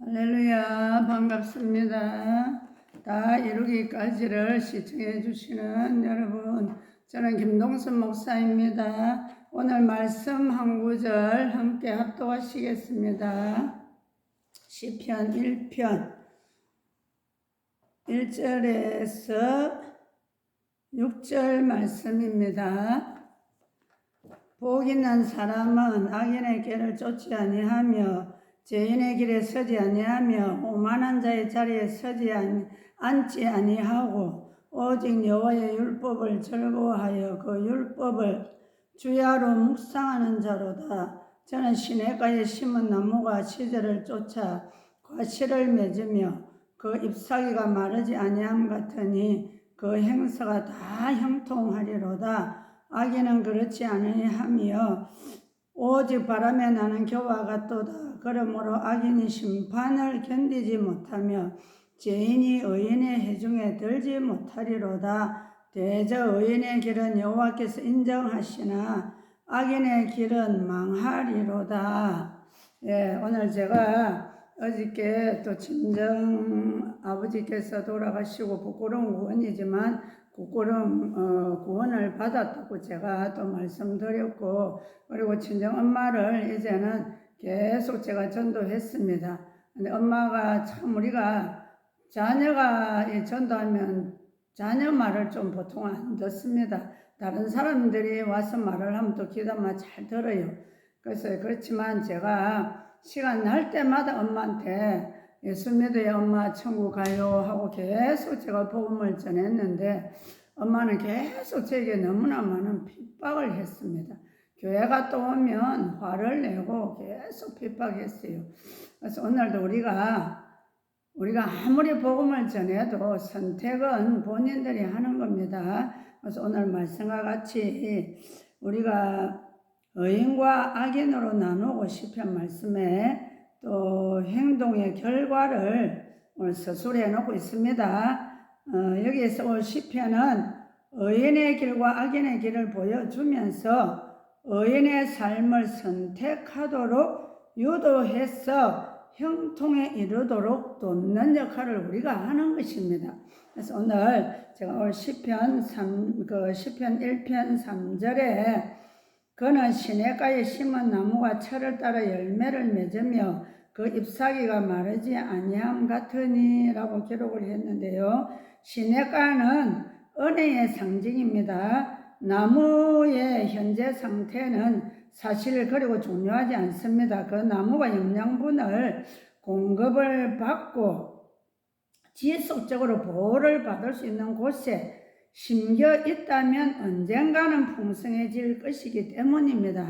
할렐루야, 반갑습니다. 다 이루기까지를 시청해 주시는 여러분, 저는 김동순 목사입니다. 오늘 말씀 한 구절 함께 합독하시겠습니다. 시편 1편 1절에서 6절 말씀입니다. 복 있는 사람은 악인의 길을 쫓지 아니하며 죄인의 길에 서지 아니하며 오만한 자의 자리에 앉지 아니하고 오직 여호와의 율법을 즐거워하여 그 율법을 주야로 묵상하는 자로다. 저는 시냇가에 심은 나무가 시절을 쫓아 과실을 맺으며 그 잎사귀가 마르지 아니함 같으니 그 행사가 다 형통하리로다. 악인은 그렇지 아니하며 오직 바람에 나는 겨와 같도다. 그러므로 악인이 심판을 견디지 못하며 죄인이 의인의 해중에 들지 못하리로다. 대저 의인의 길은 여호와께서 인정하시나 악인의 길은 망하리로다. 오늘 제가 어저께 또 친정 아버지께서 돌아가시고 부끄러운 구원이지만 부끄러운 구원을 받았다고 제가 또 말씀드렸고, 그리고 친정 엄마를 이제는 계속 제가 전도했습니다. 근데 엄마가 참 우리가 자녀가 전도하면 자녀 말을 좀 보통 안 듣습니다. 다른 사람들이 와서 말을 하면 또 귀담아 잘 들어요. 그래서 그렇지만 제가 시간 날 때마다 엄마한테 예수 믿어요 엄마 천국 가요 하고 계속 제가 복음을 전했는데 엄마는 계속 제게 너무나 많은 핍박을 했습니다. 교회 갔다 오면 화를 내고 계속 핍박했어요. 그래서 오늘도 우리가 아무리 복음을 전해도 선택은 본인들이 하는 겁니다. 그래서 오늘 말씀과 같이 우리가 의인과 악인으로 나누고 시편 말씀에 또 행동의 결과를 오늘 서술해 놓고 있습니다. 여기에서 올 시편은 의인의 길과 악인의 길을 보여주면서 의인의 삶을 선택하도록 유도해서 형통에 이르도록 돕는 역할을 우리가 하는 것입니다. 그래서 오늘 제가 올 시편 1편 3절에 그는 시냇가에 심은 나무가 철을 따라 열매를 맺으며 그 잎사귀가 마르지 아니함 같으니 라고 기록을 했는데요. 시냇가는 은혜의 상징입니다. 나무의 현재 상태는 사실 그리고 중요하지 않습니다. 그 나무가 영양분을 공급을 받고 지속적으로 보호를 받을 수 있는 곳에 심겨 있다면 언젠가는 풍성해질 것이기 때문입니다.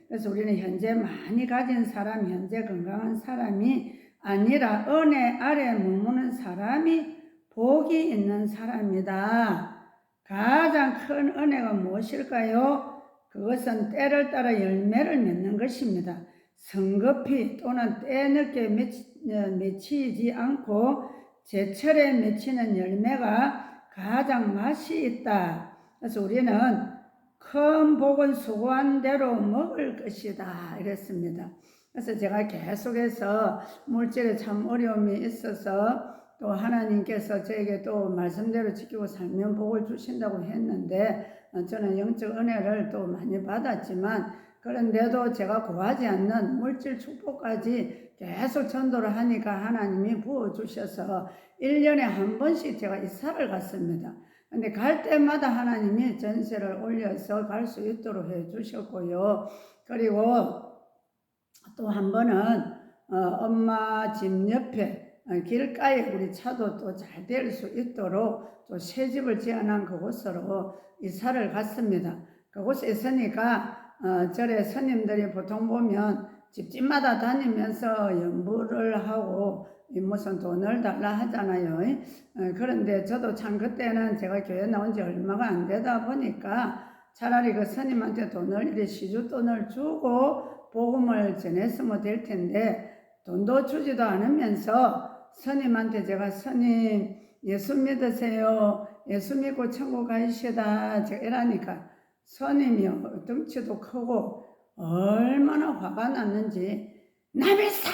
그래서 우리는 현재 많이 가진 사람, 현재 건강한 사람이 아니라 은혜 아래 머무는 사람이 복이 있는 사람이다. 가장 큰 은혜가 무엇일까요? 그것은 때를 따라 열매를 맺는 것입니다. 성급히 또는 때늦게 맺히지 않고 제철에 맺히는 열매가 가장 맛이 있다. 그래서 우리는 큰 복은 수고한 대로 먹을 것이다 이랬습니다. 그래서 제가 계속해서 물질에 참 어려움이 있어서 또 하나님께서 저에게 또 말씀대로 지키고 살면 복을 주신다고 했는데 저는 영적 은혜를 또 많이 받았지만 그런데도 제가 구하지 않는 물질 축복까지 계속 전도를 하니까 하나님이 부어주셔서 1년에 한 번씩 제가 이사를 갔습니다. 근데 갈 때마다 하나님이 전세를 올려서 갈 수 있도록 해주셨고요. 그리고 또 한 번은 엄마 집 옆에 길가에 우리 차도 또 잘 될 수 있도록 또 새 집을 지어놓은 그곳으로 이사를 갔습니다. 그곳에 있으니까 절에 스님들이 보통 보면 집집마다 다니면서 연부를 하고 무슨 돈을 달라 하잖아요. 그런데 저도 참 그때는 제가 교회 나온 지 얼마가 안 되다 보니까 차라리 그 스님한테 돈을 이래 시주돈을 주고 복음을 전했으면 될 텐데 돈도 주지도 않으면서 스님한테 제가 스님 예수 믿으세요. 예수 믿고 천국 가시다. 제가 이러니까 스님이요 덩치도 크고 얼마나 화가 났는지 나비사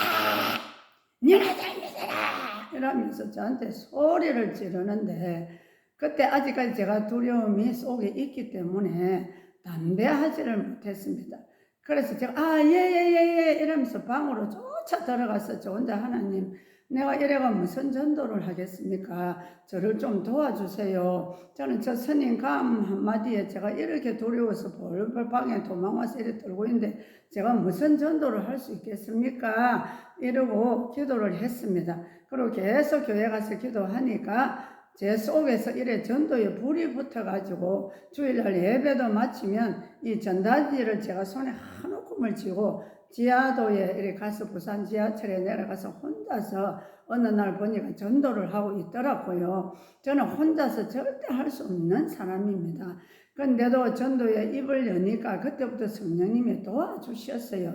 니나 잘 믿어라 이러면서 저한테 소리를 지르는데 그때 아직까지 제가 두려움이 속에 있기 때문에 담대하지를 못했습니다. 그래서 제가 예예예예 이러면서 방으로 쫓아 들어가서 저 혼자 하나님 내가 이래가 무슨 전도를 하겠습니까? 저를 좀 도와주세요. 저는 저 스님 감 한마디에 제가 이렇게 두려워서 벌벌 방에 도망와서 이렇게 들고 있는데 제가 무슨 전도를 할 수 있겠습니까? 이러고 기도를 했습니다. 그리고 계속 교회 가서 기도하니까 제 속에서 이래 전도에 불이 붙어가지고 주일날 예배도 마치면 이 전단지를 제가 손에 한 움큼을 쥐고 지하도에 이렇게 가서 부산 지하철에 내려가서 혼자서 어느 날 보니까 전도를 하고 있더라고요. 저는 혼자서 절대 할 수 없는 사람입니다. 근데도 전도에 입을 여니까 그때부터 성령님이 도와주셨어요.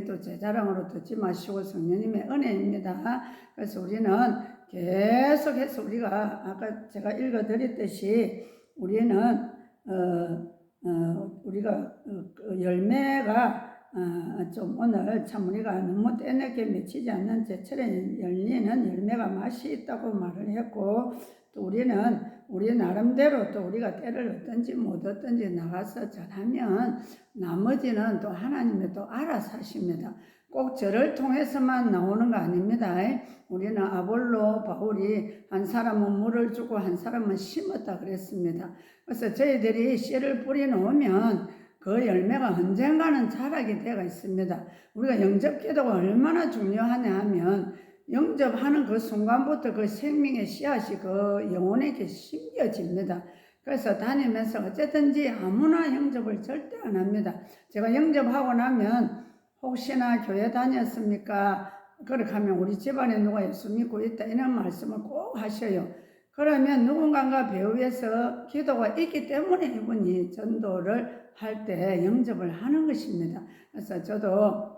또 제 자랑으로 듣지 마시고 성령님의 은혜입니다. 그래서 우리는 계속해서 우리가 아까 제가 읽어드렸듯이 우리는 우리가 열매가 좀 오늘 참 우리가 너무 때늦게 맺히지 않는 제철에 열리는 열매가 맛이 있다고 말을 했고 또 우리는 우리 나름대로 또 우리가 때를 얻든지 못 얻든지 나가서 잘하면 나머지는 또 하나님이 또 알아서 하십니다. 꼭 저를 통해서만 나오는 거 아닙니다. 우리는 아볼로, 바울이 한 사람은 물을 주고 한 사람은 심었다 그랬습니다. 그래서 저희들이 씨를 뿌려놓으면 그 열매가 언젠가는 자라게 되어 있습니다. 우리가 영접기도가 얼마나 중요하냐 하면 영접하는 그 순간부터 그 생명의 씨앗이 그 영혼에게 심겨집니다. 그래서 다니면서 어쨌든지 아무나 영접을 절대 안 합니다. 제가 영접하고 나면 혹시나 교회 다녔습니까? 그렇게 하면 우리 집안에 누가 예수 믿고 있다 이런 말씀을 꼭 하셔요. 그러면 누군가가 배후에서 기도가 있기 때문에 이분이 전도를 할 때 영접을 하는 것입니다. 그래서 저도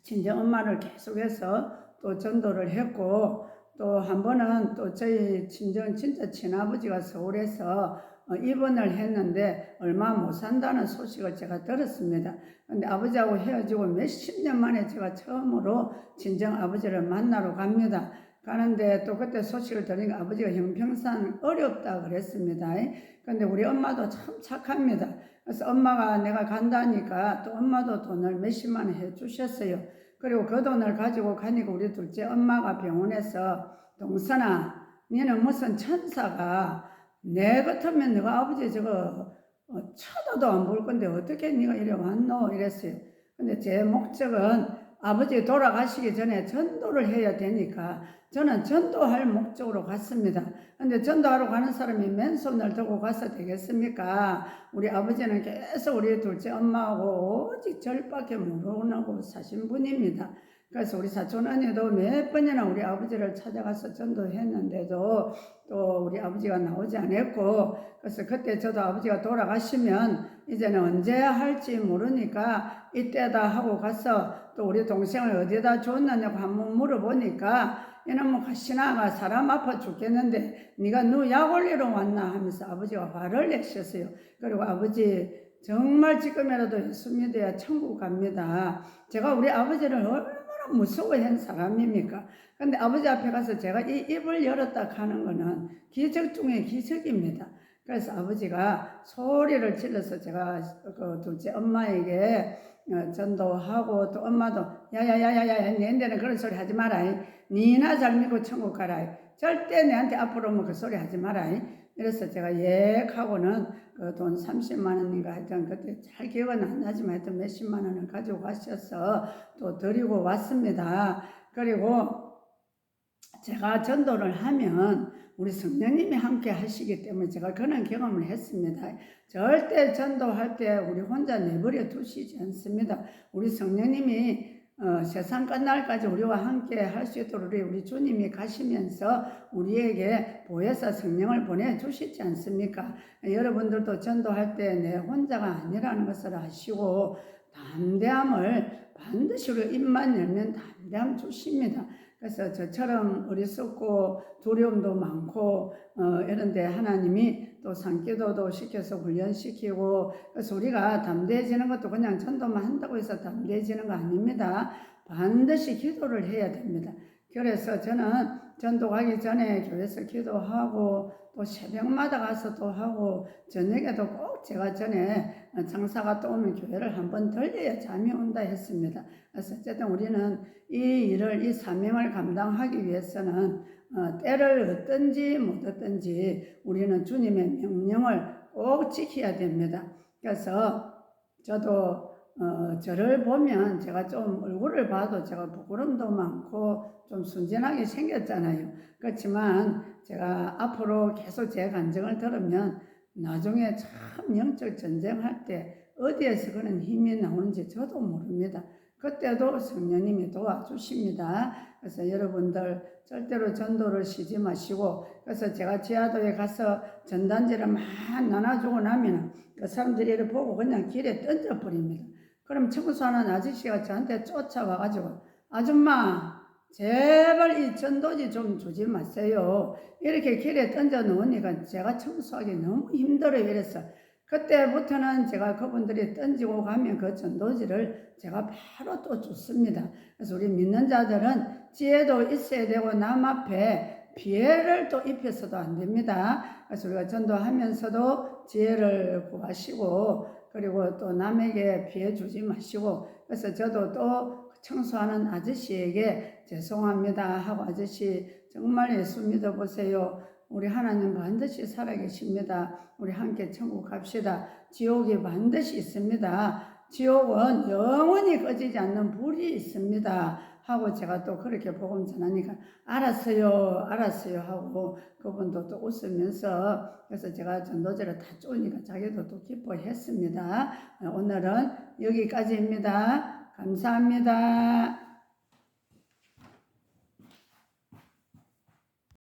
친정 엄마를 계속해서 또 전도를 했고 또 한 번은 또 저희 친정 진짜 친아버지가 서울에서 입원을 했는데 얼마 못 산다는 소식을 제가 들었습니다. 근데 아버지하고 헤어지고 몇십 년 만에 제가 처음으로 친정 아버지를 만나러 갑니다. 가는데 또 그때 소식을 들으니까 아버지가 형평상 어렵다 그랬습니다. 근데 우리 엄마도 참 착합니다. 그래서 엄마가 내가 간다니까 또 엄마도 돈을 몇십만 원 해주셨어요. 그리고 그 돈을 가지고 가니까 우리 둘째 엄마가 병원에서 동선아 너는 무슨 천사가 내 같으면 너가 아버지 저거 쳐다도 안 볼 건데 어떻게 네가 이래 왔노 이랬어요. 근데 제 목적은 아버지 돌아가시기 전에 전도를 해야 되니까 저는 전도할 목적으로 갔습니다. 근데 전도하러 가는 사람이 맨손을 들고 가서 되겠습니까? 우리 아버지는 계속 우리 둘째 엄마하고 오직 절밖에 모르고 사신 분입니다. 그래서 우리 사촌 언니도 몇 번이나 우리 아버지를 찾아가서 전도했는데도 또 우리 아버지가 나오지 않았고 그래서 그때 저도 아버지가 돌아가시면 이제는 언제 할지 모르니까 이때다 하고 가서 또 우리 동생을 어디다 줬느냐고 한번 물어보니까 이놈의 가시나가 사람 아파 죽겠는데 네가 누 약 올리러 왔나 하면서 아버지가 화를 내셨어요. 그리고 아버지 정말 지금이라도 예수 믿어야 천국 갑니다. 제가 우리 아버지를 얼마나 무서워한 사람입니까? 근데 아버지 앞에 가서 제가 이 입을 열었다 하는 거는 기적 중에 기적입니다. 그래서 아버지가 소리를 질러서 제가 그 둘째 엄마에게 전도하고 또 엄마도 야야야야야 내한테는 그런 소리 하지 마라. 니나 잘 믿고 천국 가라. 절대 내한테 앞으로 오면 그 소리 하지 마라. 이래서 제가 하고는 그 돈 30만 원인가 하여튼 그때 잘 기억은 안 나지만 하여튼 몇십만 원을 가지고 가셔서 또 드리고 왔습니다. 그리고 제가 전도를 하면 우리 성령님이 함께 하시기 때문에 제가 그런 경험을 했습니다. 절대 전도할 때 우리 혼자 내버려 두시지 않습니다. 우리 성령님이 세상 끝날까지 우리와 함께 할 수 있도록 우리 주님이 가시면서 우리에게 보혜사 성령을 보내주시지 않습니까? 여러분들도 전도할 때 내 혼자가 아니라는 것을 아시고 담대함을 반드시 우리 입만 열면 담대함 주십니다. 그래서 저처럼 어리석고 두려움도 많고 이런데 하나님이 또 산기도도 시켜서 훈련시키고 그래서 우리가 담대해지는 것도 그냥 전도만 한다고 해서 담대해지는 거 아닙니다. 반드시 기도를 해야 됩니다. 그래서 저는 전도 가기 전에 교회에서 기도하고 또 새벽마다 가서 또 하고 저녁에도 꼭 제가 전에 장사가 또 오면 교회를 한번 들려야 잠이 온다 했습니다. 그래서 어쨌든 우리는 이 일을 이 사명을 감당하기 위해서는 때를 얻든지 못 얻든지 우리는 주님의 명령을 꼭 지켜야 됩니다. 그래서 저도 저를 보면 제가 좀 얼굴을 봐도 제가 부끄럼도 많고 좀 순진하게 생겼잖아요. 그렇지만 제가 앞으로 계속 제 간증을 들으면 나중에 참 영적 전쟁할 때 어디에서 그런 힘이 나오는지 저도 모릅니다. 그때도 성령님이 도와주십니다. 그래서 여러분들 절대로 전도를 쉬지 마시고, 그래서 제가 지하도에 가서 전단지를 막 나눠주고 나면 그 사람들이 이렇게 보고 그냥 길에 던져버립니다. 그럼 청소하는 아저씨가 저한테 쫓아와가지고, 아줌마 제발 이 전도지 좀 주지 마세요. 이렇게 길에 던져 놓으니까 제가 청소하기 너무 힘들어요. 이래서 그때부터는 제가 그분들이 던지고 가면 그 전도지를 제가 바로 또 줬습니다. 그래서 우리 믿는 자들은 지혜도 있어야 되고 남 앞에 피해를 또 입혀서도 안 됩니다. 그래서 우리가 전도하면서도 지혜를 구하시고 그리고 또 남에게 피해 주지 마시고, 그래서 저도 또 청소하는 아저씨에게 죄송합니다 하고, 아저씨 정말 예수 믿어보세요. 우리 하나님 반드시 살아계십니다. 우리 함께 천국 갑시다. 지옥이 반드시 있습니다. 지옥은 영원히 꺼지지 않는 불이 있습니다 하고 제가 또 그렇게 복음 전하니까 알았어요 하고 그분도 또 웃으면서, 그래서 제가 전도제를 다 쪼으니까 자기도 또 기뻐했습니다. 오늘은 여기까지입니다. 감사합니다.